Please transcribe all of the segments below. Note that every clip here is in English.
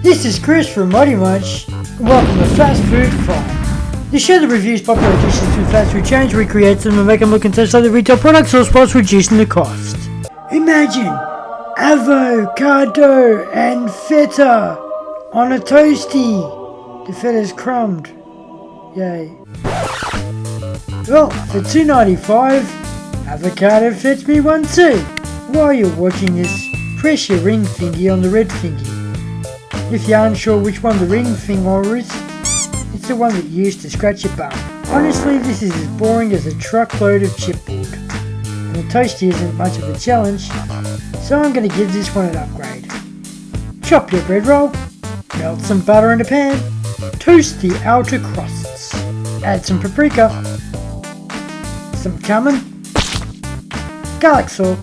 This is Chris from Munch, and welcome to Fast Food Fun. The show that reviews popular dishes with fast food chains, recreates them, and make them look and taste like the retail products, all whilst reducing the cost. Imagine avocado and feta on a toastie. The feta's crumbed. Yay. Well, for $2.95, avocado fetch me one too. While you're watching this, press your ring thingy on the red thingy. If you're unsure which one the ring finger is, it's the one that you use to scratch your bum. Honestly, this is as boring as a truckload of chipboard. And the toastie isn't much of a challenge, so I'm going to give this one an upgrade. Chop your bread roll, melt some butter in a pan, toast the outer crusts, add some paprika, some cumin, garlic salt,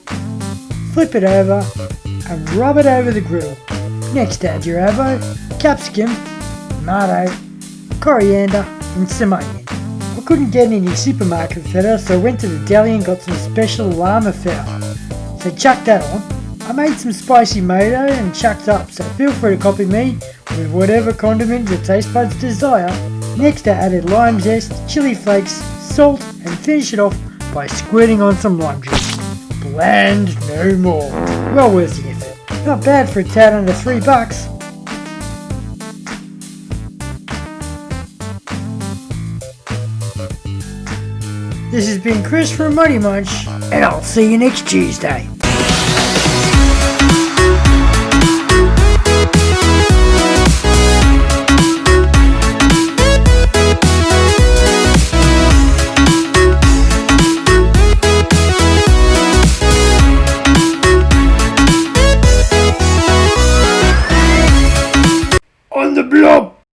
flip it over and rub it over the grill. Next add your avo, capsicum, tomato, coriander and some onion. I couldn't get any supermarket feta, so I went to the deli and got some special llama feta. So chuck that on. I made some spicy mayo and chucked up, so feel free to copy me with whatever condiment your taste buds desire. Next I added lime zest, chili flakes, salt and finish it off by squirting on some lime juice. Bland no more. Well worth the effort. Not bad for a tad under $3. This has been Chris from Munch, and I'll see you next Tuesday.